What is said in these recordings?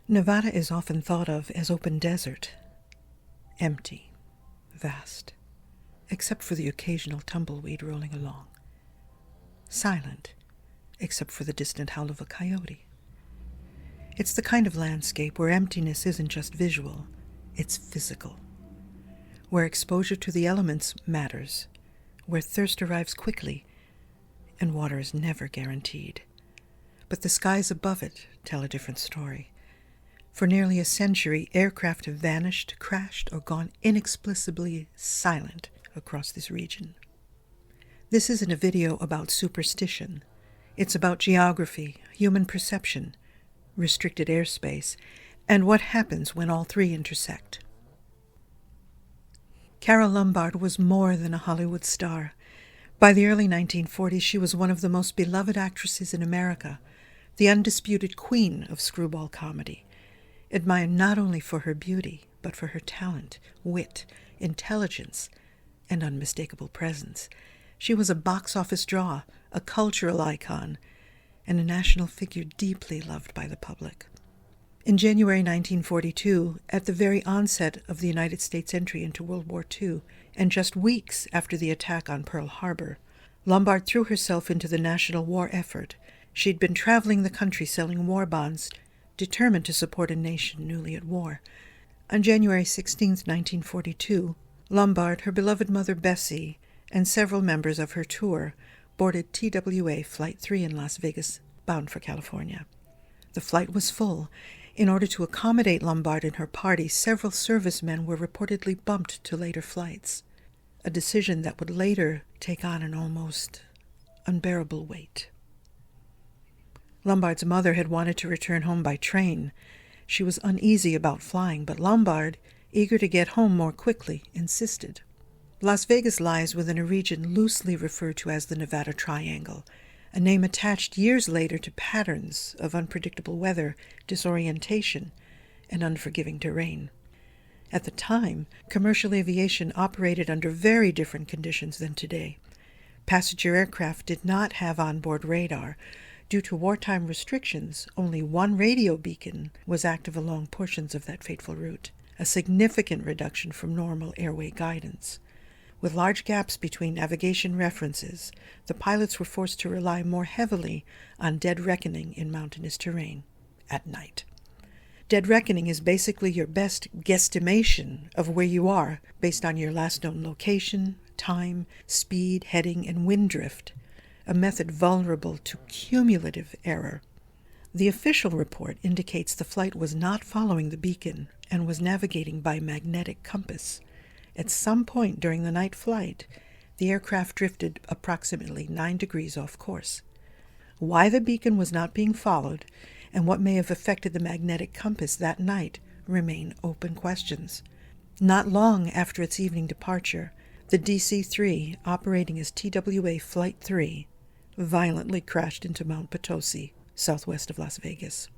Nevada is often thought of as open desert, empty, vast, except for the occasional tumbleweed rolling along. Silent, except for the distant howl of a coyote. It's the kind of landscape where emptiness isn't just visual, it's physical. Where exposure to the elements matters, where thirst arrives quickly, and water is never guaranteed. But the skies above it tell a different story. For nearly a century, aircraft have vanished, crashed, or gone inexplicably silent across this region. This isn't a video about superstition. It's about geography, human perception, restricted airspace, and what happens when all three intersect. Carole Lombard was more than a Hollywood star. By the early 1940s, she was one of the most beloved actresses in America, the undisputed queen of screwball comedy, admired not only for her beauty, but for her talent, wit, intelligence, and unmistakable presence. She was a box office draw, a cultural icon, and a national figure deeply loved by the public. In January 1942, at the very onset of the United States entry into World War II, and just weeks after the attack on Pearl Harbor, Lombard threw herself into the national war effort. She'd been traveling the country selling war bonds, determined to support a nation newly at war. On January 16, 1942, Lombard, her beloved mother Bessie, and several members of her tour boarded TWA Flight 3 in Las Vegas, bound for California. The flight was full. In order to accommodate Lombard and her party, several servicemen were reportedly bumped to later flights, a decision that would later take on an almost unbearable weight. Lombard's mother had wanted to return home by train. She was uneasy about flying, but Lombard, eager to get home more quickly, insisted. Las Vegas lies within a region loosely referred to as the Nevada Triangle, a name attached years later to patterns of unpredictable weather, disorientation, and unforgiving terrain. At the time, commercial aviation operated under very different conditions than today. Passenger aircraft did not have onboard radar. Due to wartime restrictions, only one radio beacon was active along portions of that fateful route, a significant reduction from normal airway guidance. With large gaps between navigation references, the pilots were forced to rely more heavily on dead reckoning in mountainous terrain at night. Dead reckoning is basically your best guesstimation of where you are based on your last known location, time, speed, heading, and wind drift, a method vulnerable to cumulative error. The official report indicates the flight was not following the beacon and was navigating by magnetic compass. At some point during the night flight, the aircraft drifted approximately 9 degrees off course. Why the beacon was not being followed and what may have affected the magnetic compass that night remain open questions. Not long after its evening departure, the DC-3, operating as TWA Flight 3, violently crashed into Mount Potosi, southwest of Las Vegas.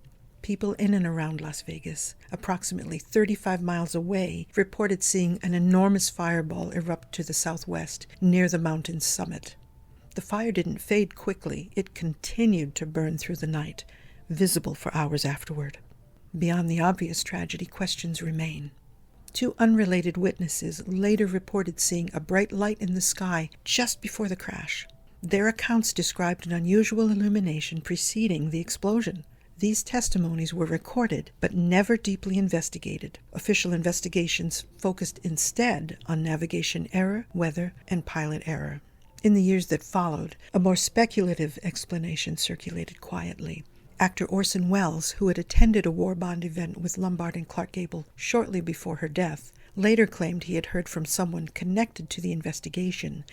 People in and around Las Vegas, approximately 35 miles away, reported seeing an enormous fireball erupt to the southwest near the mountain's summit. The fire didn't fade quickly. It continued to burn through the night, visible for hours afterward. Beyond the obvious tragedy, questions remain. 2 unrelated witnesses later reported seeing a bright light in the sky just before the crash. Their accounts described an unusual illumination preceding the explosion. These testimonies were recorded but never deeply investigated. Official investigations focused instead on navigation error, weather, and pilot error. In the years that followed, a more speculative explanation circulated quietly. Actor Orson Welles, who had attended a war bond event with Lombard and Clark Gable shortly before her death, later claimed he had heard from someone connected to the investigation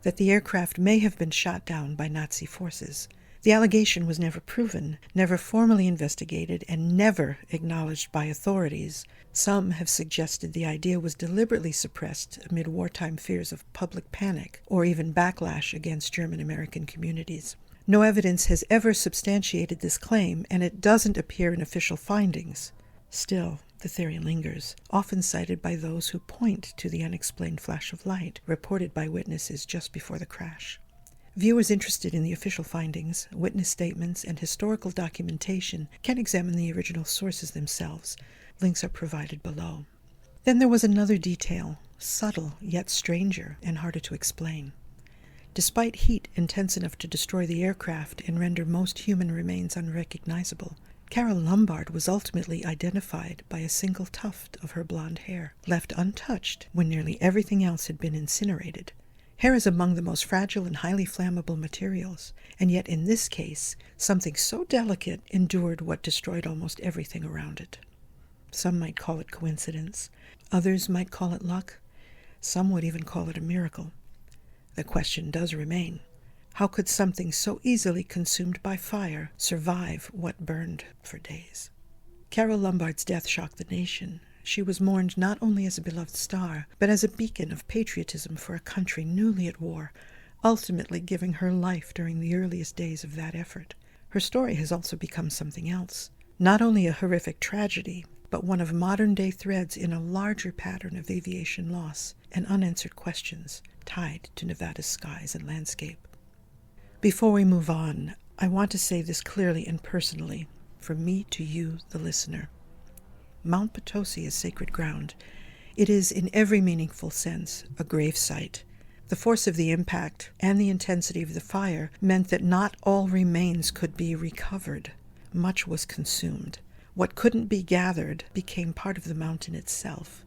that the aircraft may have been shot down by Nazi forces. The allegation was never proven, never formally investigated, and never acknowledged by authorities. Some have suggested the idea was deliberately suppressed amid wartime fears of public panic or even backlash against German-American communities. No evidence has ever substantiated this claim, and it doesn't appear in official findings. Still, the theory lingers, often cited by those who point to the unexplained flash of light reported by witnesses just before the crash. Viewers interested in the official findings, witness statements, and historical documentation can examine the original sources themselves. Links are provided below. Then there was another detail, subtle yet stranger and harder to explain. Despite heat intense enough to destroy the aircraft and render most human remains unrecognizable, Carole Lombard was ultimately identified by a single tuft of her blonde hair, left untouched when nearly everything else had been incinerated. Hair is among the most fragile and highly flammable materials, and yet in this case, something so delicate endured what destroyed almost everything around it. Some might call it coincidence. Others might call it luck. Some would even call it a miracle. The question does remain. How could something so easily consumed by fire survive what burned for days? Carole Lombard's death shocked the nation. She was mourned not only as a beloved star, but as a beacon of patriotism for a country newly at war, ultimately giving her life during the earliest days of that effort. Her story has also become something else. Not only a horrific tragedy, but one of modern-day threads in a larger pattern of aviation loss and unanswered questions tied to Nevada's skies and landscape. Before we move on, I want to say this clearly and personally, from me to you, the listener. Mount Potosi is sacred ground. It is, in every meaningful sense, a grave site. The force of the impact and the intensity of the fire meant that not all remains could be recovered. Much was consumed. What couldn't be gathered became part of the mountain itself,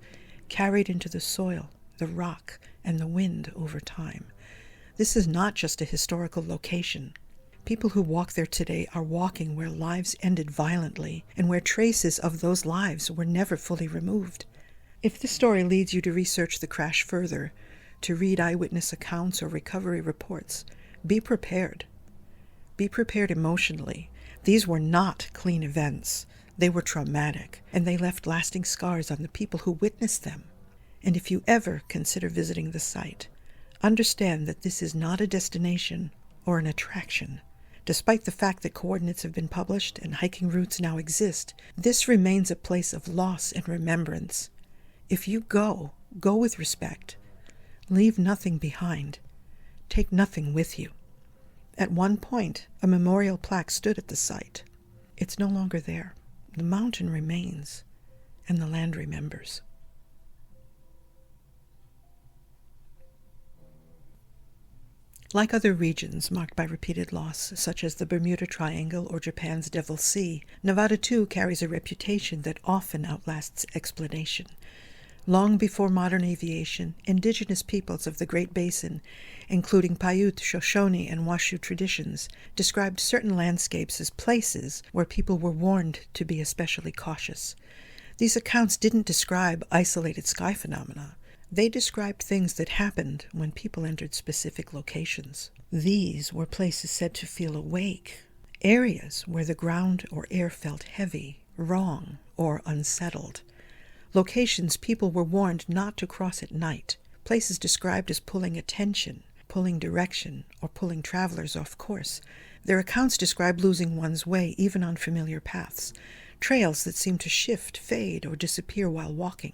carried into the soil, the rock, and the wind over time. This is not just a historical location. People who walk there today are walking where lives ended violently and where traces of those lives were never fully removed. If this story leads you to research the crash further, to read eyewitness accounts or recovery reports, be prepared. Be prepared emotionally. These were not clean events. They were traumatic, and they left lasting scars on the people who witnessed them. And if you ever consider visiting the site, understand that this is not a destination or an attraction. Despite the fact that coordinates have been published and hiking routes now exist, this remains a place of loss and remembrance. If you go with respect. Leave nothing behind. Take nothing with you. At one point, a memorial plaque stood at the site. It's no longer there. The mountain remains, and the land remembers. Like other regions marked by repeated loss, such as the Bermuda Triangle or Japan's Devil's Sea, Nevada too carries a reputation that often outlasts explanation. Long before modern aviation, indigenous peoples of the Great Basin, including Paiute, Shoshone, and Washoe traditions, described certain landscapes as places where people were warned to be especially cautious. These accounts didn't describe isolated sky phenomena. They described things that happened when people entered specific locations. These were places said to feel awake, areas where the ground or air felt heavy, wrong, or unsettled. Locations people were warned not to cross at night, places described as pulling attention, pulling direction, or pulling travelers off course. Their accounts describe losing one's way even on familiar paths, trails that seem to shift, fade, or disappear while walking,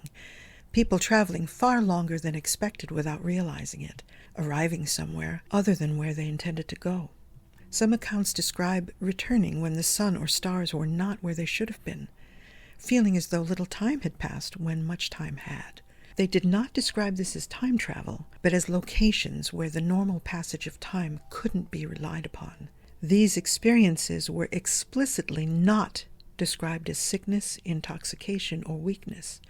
people traveling far longer than expected without realizing it, arriving somewhere other than where they intended to go. Some accounts describe returning when the sun or stars were not where they should have been, feeling as though little time had passed when much time had. They did not describe this as time travel, but as locations where the normal passage of time couldn't be relied upon. These experiences were explicitly not described as sickness, intoxication, or weakness.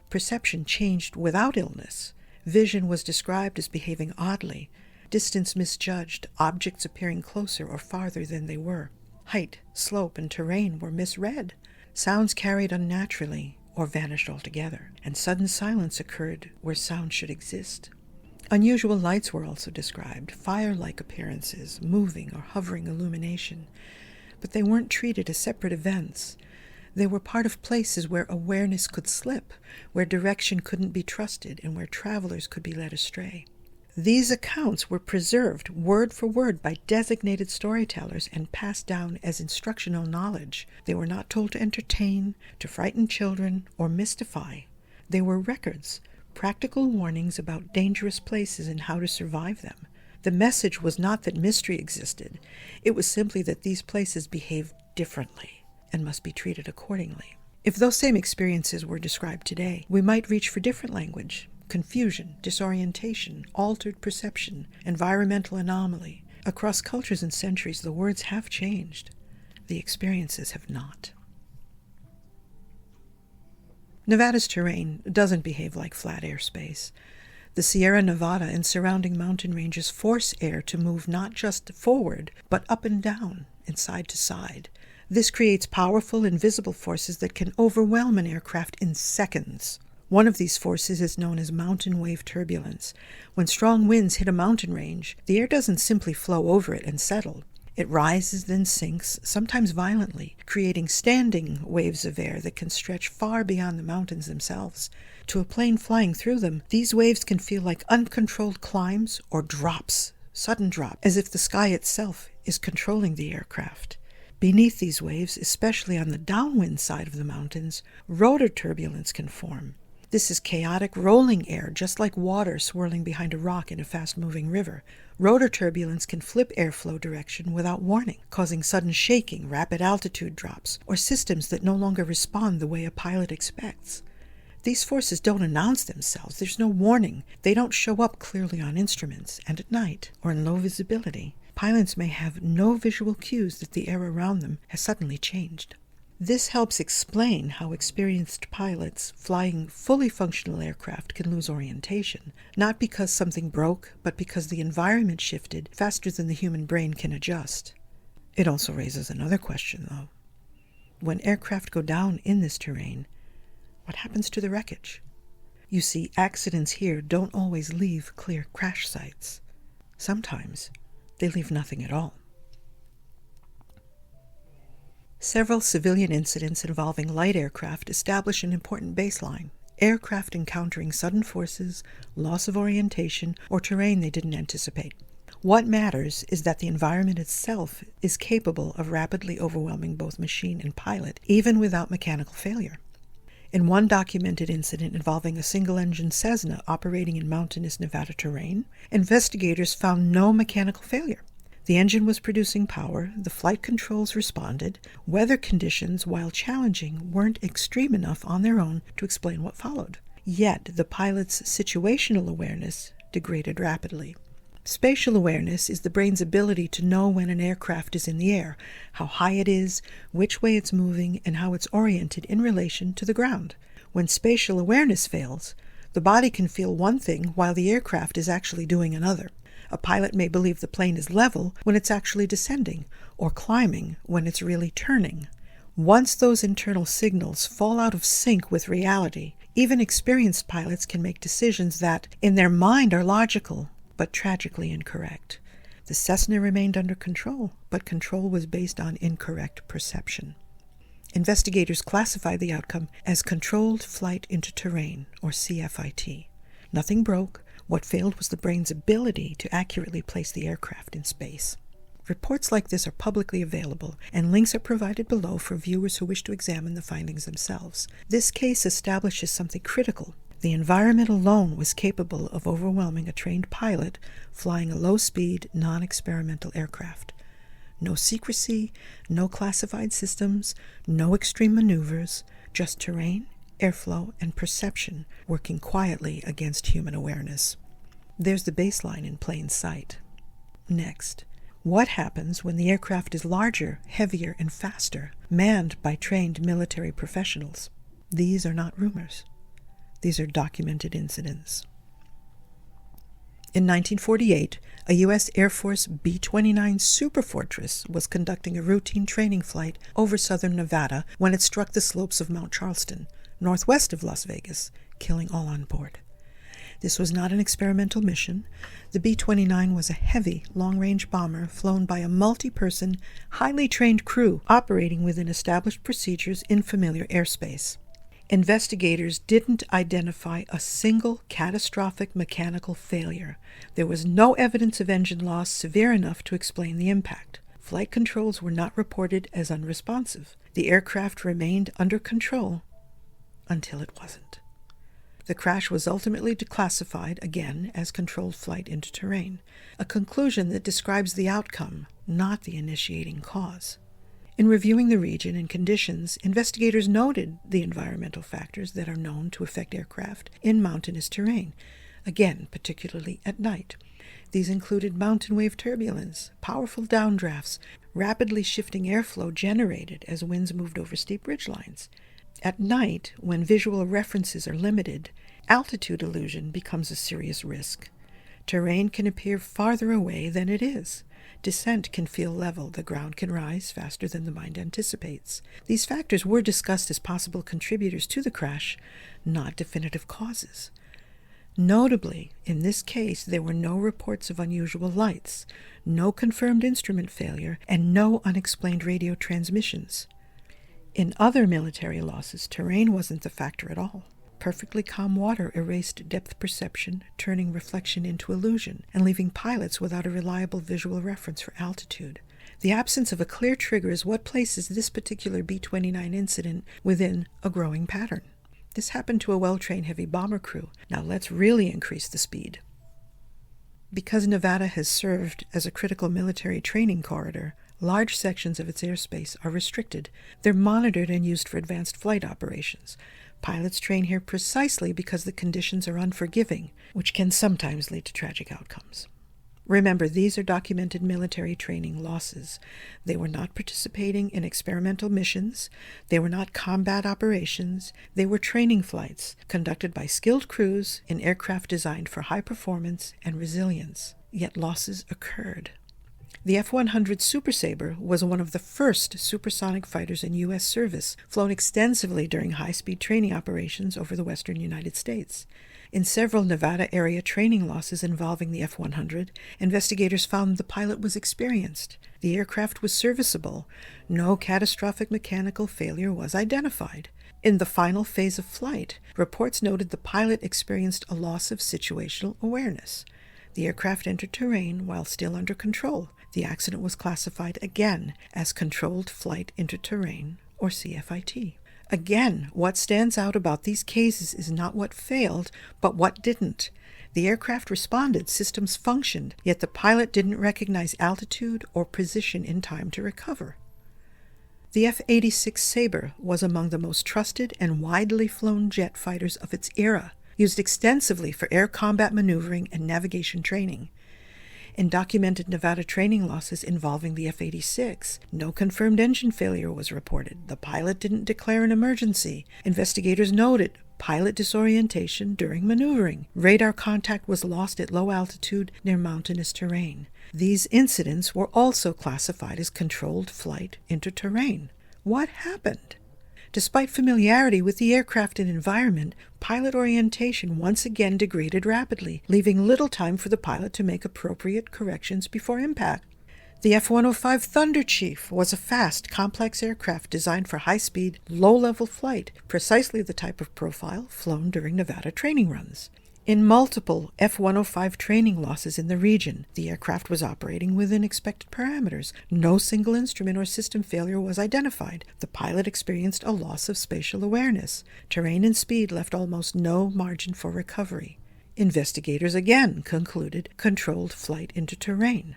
Perception changed without illness. Vision was described as behaving oddly, distance misjudged, objects appearing closer or farther than they were. Height, slope, and terrain were misread. Sounds carried unnaturally or vanished altogether, and sudden silence occurred where sound should exist. Unusual lights were also described, fire-like appearances, moving or hovering illumination, but they weren't treated as separate events. They were part of places where awareness could slip, where direction couldn't be trusted, and where travelers could be led astray. These accounts were preserved word for word by designated storytellers and passed down as instructional knowledge. They were not told to entertain, to frighten children, or mystify. They were records, practical warnings about dangerous places and how to survive them. The message was not that mystery existed. It was simply that these places behaved differently and must be treated accordingly. If those same experiences were described today, we might reach for different language: confusion, disorientation, altered perception, environmental anomaly. Across cultures and centuries, the words have changed. The experiences have not. Nevada's terrain doesn't behave like flat airspace. The Sierra Nevada and surrounding mountain ranges force air to move not just forward, but up and down and side to side. This creates powerful, invisible forces that can overwhelm an aircraft in seconds. One of these forces is known as mountain wave turbulence. When strong winds hit a mountain range, the air doesn't simply flow over it and settle. It rises, then sinks, sometimes violently, creating standing waves of air that can stretch far beyond the mountains themselves. To a plane flying through them, these waves can feel like uncontrolled climbs or drops, sudden drops, as if the sky itself is controlling the aircraft. Beneath these waves, especially on the downwind side of the mountains, rotor turbulence can form. This is chaotic rolling air, just like water swirling behind a rock in a fast-moving river. Rotor turbulence can flip airflow direction without warning, causing sudden shaking, rapid altitude drops, or systems that no longer respond the way a pilot expects. These forces don't announce themselves. There's no warning. They don't show up clearly on instruments, and at night, or in low visibility. Pilots may have no visual cues that the air around them has suddenly changed. This helps explain how experienced pilots flying fully functional aircraft can lose orientation, not because something broke, but because the environment shifted faster than the human brain can adjust. It also raises another question, though. When aircraft go down in this terrain, what happens to the wreckage? You see, accidents here don't always leave clear crash sites. Sometimes they leave nothing at all. Several civilian incidents involving light aircraft establish an important baseline: aircraft encountering sudden forces, loss of orientation, or terrain they didn't anticipate. What matters is that the environment itself is capable of rapidly overwhelming both machine and pilot, even without mechanical failure. In one documented incident involving a single-engine Cessna operating in mountainous Nevada terrain, investigators found no mechanical failure. The engine was producing power, the flight controls responded, weather conditions, while challenging, weren't extreme enough on their own to explain what followed. Yet the pilot's situational awareness degraded rapidly. Spatial awareness is the brain's ability to know when an aircraft is in the air, how high it is, which way it's moving, and how it's oriented in relation to the ground. When spatial awareness fails, the body can feel one thing while the aircraft is actually doing another. A pilot may believe the plane is level when it's actually descending, or climbing when it's really turning. Once those internal signals fall out of sync with reality, even experienced pilots can make decisions that, in their mind, are logical, but tragically incorrect. The Cessna remained under control, but control was based on incorrect perception. Investigators classify the outcome as controlled flight into terrain, or CFIT. Nothing broke. What failed was the brain's ability to accurately place the aircraft in space. Reports like this are publicly available, and links are provided below for viewers who wish to examine the findings themselves. This case establishes something critical. The environment alone was capable of overwhelming a trained pilot flying a low-speed, non-experimental aircraft. No secrecy, no classified systems, no extreme maneuvers, just terrain, airflow, and perception working quietly against human awareness. There's the baseline in plain sight. Next, what happens when the aircraft is larger, heavier, and faster, manned by trained military professionals? These are not rumors. These are documented incidents. In 1948, a U.S. Air Force B-29 Superfortress was conducting a routine training flight over southern Nevada when it struck the slopes of Mount Charleston, northwest of Las Vegas, killing all on board. This was not an experimental mission. The B-29 was a heavy, long-range bomber flown by a multi-person, highly trained crew operating within established procedures in familiar airspace. Investigators didn't identify a single catastrophic mechanical failure. There was no evidence of engine loss severe enough to explain the impact. Flight controls were not reported as unresponsive. The aircraft remained under control until it wasn't. The crash was ultimately declassified, again, as controlled flight into terrain, a conclusion that describes the outcome, not the initiating cause. In reviewing the region and conditions, investigators noted the environmental factors that are known to affect aircraft in mountainous terrain, again, particularly at night. These included mountain wave turbulence, powerful downdrafts, rapidly shifting airflow generated as winds moved over steep ridgelines. At night, when visual references are limited, altitude illusion becomes a serious risk. Terrain can appear farther away than it is. Descent can feel level. The ground can rise faster than the mind anticipates. These factors were discussed as possible contributors to the crash, not definitive causes. Notably, in this case, there were no reports of unusual lights, no confirmed instrument failure, and no unexplained radio transmissions. In other military losses, terrain wasn't the factor at all. Perfectly calm water erased depth perception, turning reflection into illusion, and leaving pilots without a reliable visual reference for altitude. The absence of a clear trigger is what places this particular B-29 incident within a growing pattern. This happened to a well-trained heavy bomber crew. Now let's really increase the speed. Because Nevada has served as a critical military training corridor, large sections of its airspace are restricted. They're monitored and used for advanced flight operations. Pilots train here precisely because the conditions are unforgiving, which can sometimes lead to tragic outcomes. Remember, these are documented military training losses. They were not participating in experimental missions. They were not combat operations. They were training flights conducted by skilled crews in aircraft designed for high performance and resilience. Yet losses occurred. The F-100 Super Sabre was one of the first supersonic fighters in U.S. service, flown extensively during high-speed training operations over the western United States. In several Nevada area training losses involving the F-100, investigators found the pilot was experienced. The aircraft was serviceable. No catastrophic mechanical failure was identified. In the final phase of flight, reports noted the pilot experienced a loss of situational awareness. The aircraft entered terrain while still under control. The accident was classified again as Controlled Flight into Terrain, or CFIT. Again, what stands out about these cases is not what failed, but what didn't. The aircraft responded, systems functioned, yet the pilot didn't recognize altitude or position in time to recover. The F-86 Sabre was among the most trusted and widely flown jet fighters of its era, used extensively for air combat maneuvering and navigation training. In documented Nevada training losses involving the F-86, no confirmed engine failure was reported. The pilot didn't declare an emergency. Investigators noted pilot disorientation during maneuvering. Radar contact was lost at low altitude near mountainous terrain. These incidents were also classified as controlled flight into terrain. What happened? Despite familiarity with the aircraft and environment, pilot orientation once again degraded rapidly, leaving little time for the pilot to make appropriate corrections before impact. The F-105 Thunder Chief was a fast, complex aircraft designed for high-speed, low-level flight, precisely the type of profile flown during Nevada training runs. In multiple F-105 training losses in the region, the aircraft was operating within expected parameters. No single instrument or system failure was identified. The pilot experienced a loss of spatial awareness. Terrain and speed left almost no margin for recovery. Investigators again concluded controlled flight into terrain.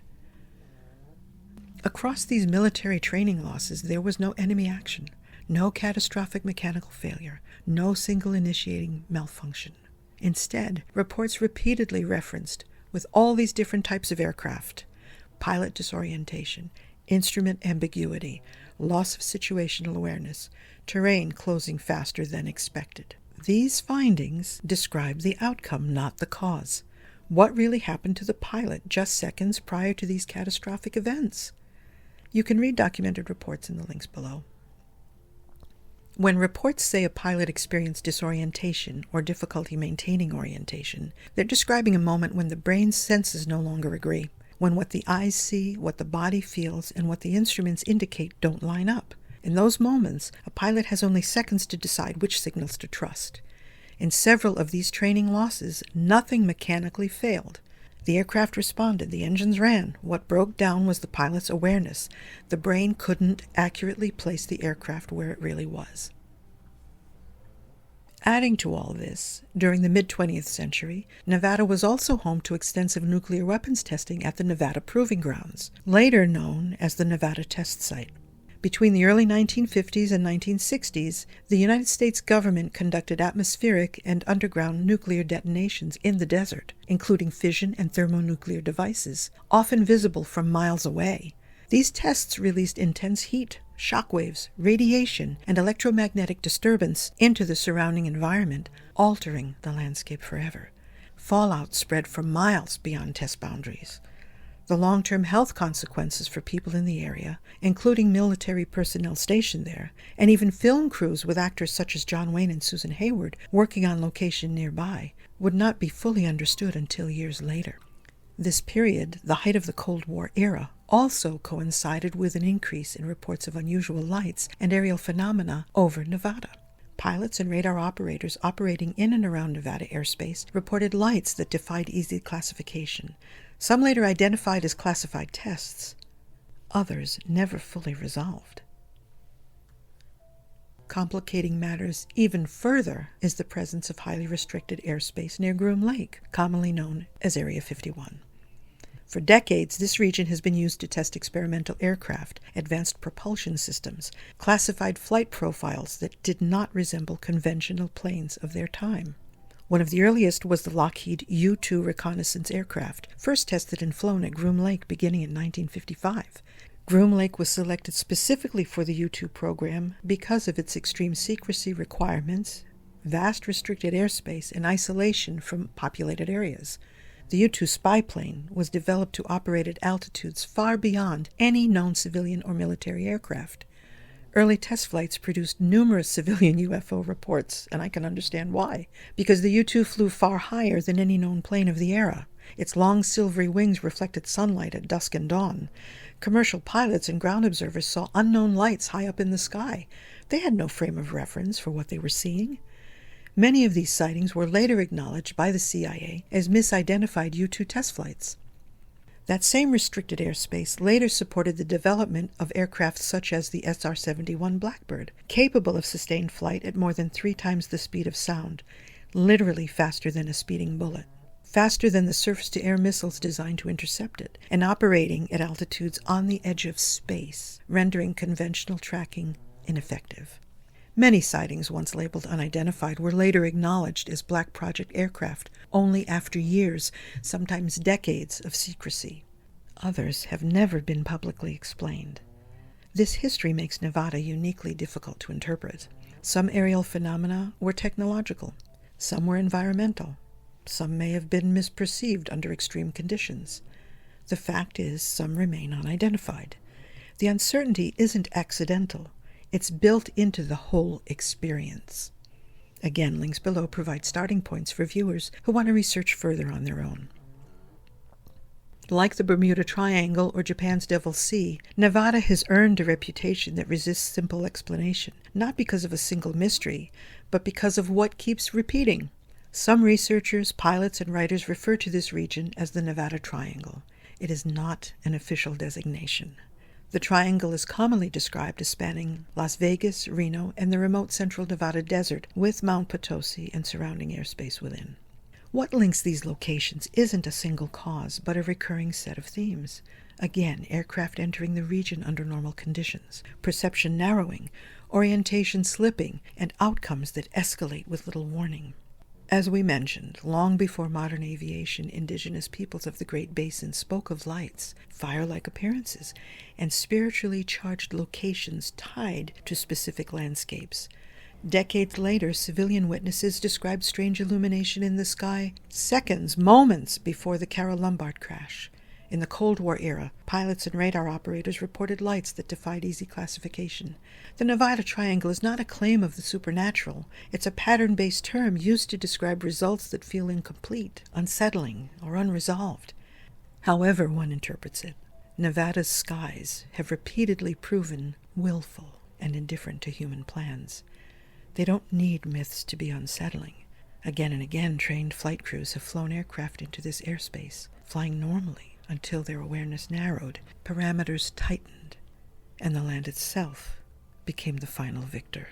Across these military training losses, there was no enemy action, no catastrophic mechanical failure, no single initiating malfunction. Instead, reports repeatedly referenced, with all these different types of aircraft, pilot disorientation, instrument ambiguity, loss of situational awareness, terrain closing faster than expected. These findings describe the outcome, not the cause. What really happened to the pilot just seconds prior to these catastrophic events? You can read documented reports in the links below. When reports say a pilot experienced disorientation or difficulty maintaining orientation, they're describing a moment when the brain's senses no longer agree, when what the eyes see, what the body feels, and what the instruments indicate don't line up. In those moments, a pilot has only seconds to decide which signals to trust. In several of these training losses, nothing mechanically failed. The aircraft responded, the engines ran. What broke down was the pilot's awareness. The brain couldn't accurately place the aircraft where it really was. Adding to all this, during the mid-20th century, Nevada was also home to extensive nuclear weapons testing at the Nevada Proving Grounds, later known as the Nevada Test Site. Between the early 1950s and 1960s, the United States government conducted atmospheric and underground nuclear detonations in the desert, including fission and thermonuclear devices, often visible from miles away. These tests released intense heat, shockwaves, radiation, and electromagnetic disturbance into the surrounding environment, altering the landscape forever. Fallout spread for miles beyond test boundaries. The long-term health consequences for people in the area, including military personnel stationed there, and even film crews with actors such as John Wayne and Susan Hayward working on location nearby, would not be fully understood until years later. This period, the height of the Cold War era, also coincided with an increase in reports of unusual lights and aerial phenomena over Nevada. Pilots and radar operators operating in and around Nevada airspace reported lights that defied easy classification. Some later identified as classified tests. Others never fully resolved. Complicating matters even further is the presence of highly restricted airspace near Groom Lake, commonly known as Area 51. For decades, this region has been used to test experimental aircraft, advanced propulsion systems, classified flight profiles that did not resemble conventional planes of their time. One of the earliest was the Lockheed U-2 reconnaissance aircraft, first tested and flown at Groom Lake beginning in 1955. Groom Lake was selected specifically for the U-2 program because of its extreme secrecy requirements, vast restricted airspace, and isolation from populated areas. The U-2 spy plane was developed to operate at altitudes far beyond any known civilian or military aircraft. Early test flights produced numerous civilian UFO reports, and I can understand why, because the U-2 flew far higher than any known plane of the era. Its long silvery wings reflected sunlight at dusk and dawn. Commercial pilots and ground observers saw unknown lights high up in the sky. They had no frame of reference for what they were seeing. Many of these sightings were later acknowledged by the CIA as misidentified U-2 test flights. That same restricted airspace later supported the development of aircraft such as the SR-71 Blackbird, capable of sustained flight at more than 3 times the speed of sound, literally faster than a speeding bullet, faster than the surface-to-air missiles designed to intercept it, and operating at altitudes on the edge of space, rendering conventional tracking ineffective. Many sightings once labeled unidentified were later acknowledged as Black Project aircraft only after years, sometimes decades, of secrecy. Others have never been publicly explained. This history makes Nevada uniquely difficult to interpret. Some aerial phenomena were technological, some were environmental, some may have been misperceived under extreme conditions. The fact is, some remain unidentified. The uncertainty isn't accidental. It's built into the whole experience. Again, links below provide starting points for viewers who want to research further on their own. Like the Bermuda Triangle or Japan's Devil's Sea, Nevada has earned a reputation that resists simple explanation, not because of a single mystery, but because of what keeps repeating. Some researchers, pilots, and writers refer to this region as the Nevada Triangle. It is not an official designation. The triangle is commonly described as spanning Las Vegas, Reno, and the remote central Nevada desert, with Mount Potosi and surrounding airspace within. What links these locations isn't a single cause, but a recurring set of themes. Again, aircraft entering the region under normal conditions, perception narrowing, orientation slipping, and outcomes that escalate with little warning. As we mentioned, long before modern aviation, indigenous peoples of the Great Basin spoke of lights, fire-like appearances, and spiritually charged locations tied to specific landscapes. Decades later, civilian witnesses described strange illumination in the sky seconds, moments before the Carole Lombard crash. In the Cold War era, pilots and radar operators reported lights that defied easy classification. The Nevada Triangle is not a claim of the supernatural. It's a pattern-based term used to describe results that feel incomplete, unsettling, or unresolved. However one interprets it, Nevada's skies have repeatedly proven willful and indifferent to human plans. They don't need myths to be unsettling. Again and again, trained flight crews have flown aircraft into this airspace, flying normally until their awareness narrowed, parameters tightened, and the land itself became the final victor.